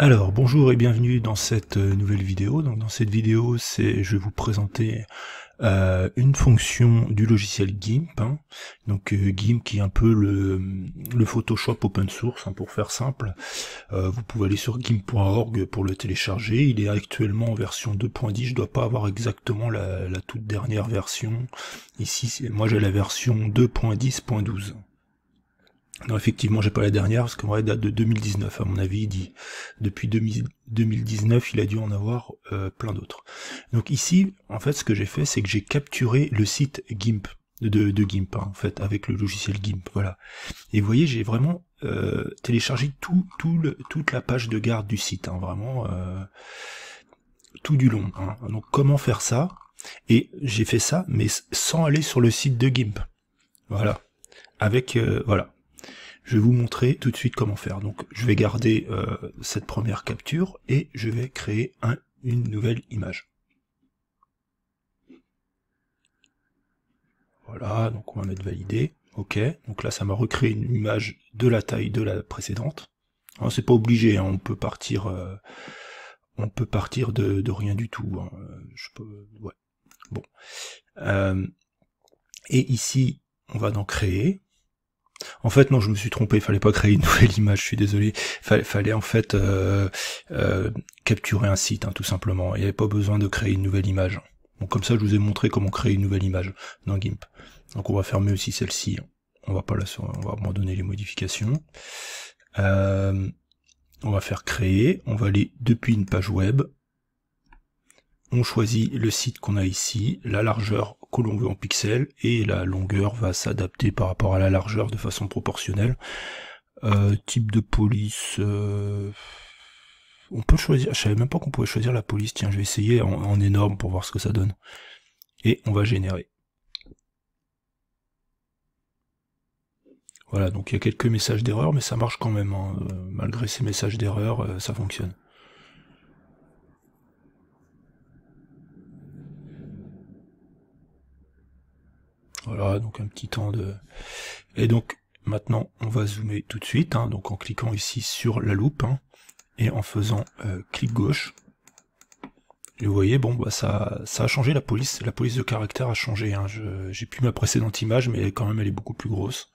Alors, bonjour et bienvenue dans cette nouvelle vidéo. Donc, dans cette vidéo, je vais vous présenter une fonction du logiciel GIMP. Donc, GIMP qui est un peu le Photoshop open source, pour faire simple. Vous pouvez aller sur gimp.org pour le télécharger. Il est actuellement en version 2.10. Je dois pas avoir exactement la toute dernière version. Ici, moi j'ai la version 2.10.12. Non, effectivement, j'ai pas la dernière, parce qu'en vrai, elle date de 2019, à mon avis, il dit. Depuis 2019, il a dû en avoir plein d'autres. Donc ici, en fait, ce que j'ai fait, c'est que j'ai capturé le site GIMP, de GIMP, en fait, avec le logiciel GIMP, voilà. Et vous voyez, j'ai vraiment téléchargé toute la page de garde du site, vraiment, tout du long. Donc, comment faire ça? Et j'ai fait ça, mais sans aller sur le site de GIMP. Voilà. Avec, voilà. Je vais vous montrer tout de suite comment faire. Donc je vais garder cette première capture et je vais créer une nouvelle image. Voilà, donc on va mettre valider. Ok, donc là ça m'a recréé une image de la taille de la précédente. Alors c'est pas obligé, on peut partir de rien du tout. Ouais. Bon. Et ici, on va dans créer. En fait, non, je me suis trompé, il fallait pas créer une nouvelle image, je suis désolé. Fallait en fait capturer un site, tout simplement. Il n'y avait pas besoin de créer une nouvelle image. Donc comme ça, je vous ai montré comment créer une nouvelle image dans GIMP. Donc on va fermer aussi celle-ci. On va abandonner les modifications. On va faire créer. On va aller depuis une page web. On choisit le site qu'on a ici, la largeur que l'on veut en pixels, et la longueur va s'adapter par rapport à la largeur de façon proportionnelle. Type de police, on peut choisir, je savais même pas qu'on pouvait choisir la police, tiens je vais essayer en énorme pour voir ce que ça donne. Et on va générer. Voilà, donc il y a quelques messages d'erreur, mais ça marche quand même, malgré ces messages d'erreur, ça fonctionne. Voilà, donc un petit temps de... Et donc, maintenant, on va zoomer tout de suite, donc en cliquant ici sur la loupe, et en faisant clic gauche. Et vous voyez, bon, ça a changé la police de caractère a changé. J'ai plus ma précédente image, mais quand même, elle est beaucoup plus grosse.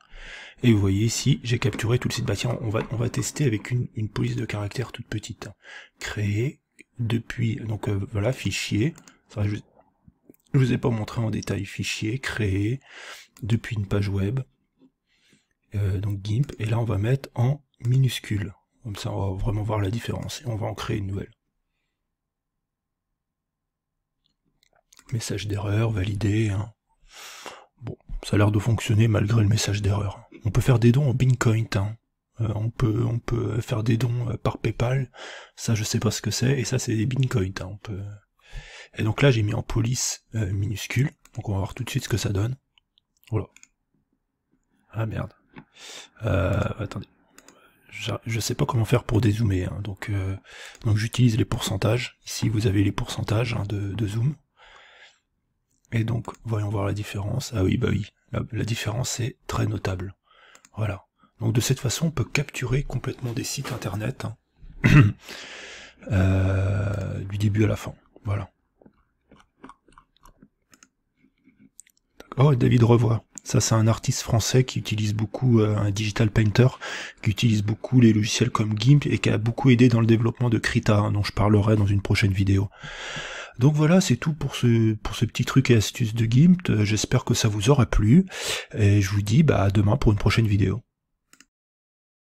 Et vous voyez ici, j'ai capturé tout le site. Bah tiens, on va tester avec une police de caractère toute petite. Créer depuis, donc voilà, fichier. Ça, je vous ai pas montré en détail, fichier, créer, depuis une page web, donc GIMP, et là on va mettre en minuscule, comme ça on va vraiment voir la différence, et on va en créer une nouvelle. Message d'erreur, validé, Bon, ça a l'air de fonctionner malgré le message d'erreur. On peut faire des dons en Bitcoin, on peut faire des dons par PayPal, ça je sais pas ce que c'est, et ça c'est des Bitcoins, on peut... Et donc là j'ai mis en police minuscule, donc on va voir tout de suite ce que ça donne. Voilà. Ah merde. Attendez. Je sais pas comment faire pour dézoomer, donc j'utilise les pourcentages. Ici vous avez les pourcentages de zoom. Et donc voyons voir la différence. Ah oui, bah oui, la différence est très notable. Voilà. Donc de cette façon on peut capturer complètement des sites internet du début à la fin. Voilà. Oh, David Revoy. Ça, c'est un artiste français qui utilise beaucoup, un digital painter, qui utilise beaucoup les logiciels comme GIMP et qui a beaucoup aidé dans le développement de Krita, dont je parlerai dans une prochaine vidéo. Donc voilà, c'est tout pour ce petit truc et astuce de GIMP. J'espère que ça vous aura plu. Et je vous dis à demain pour une prochaine vidéo.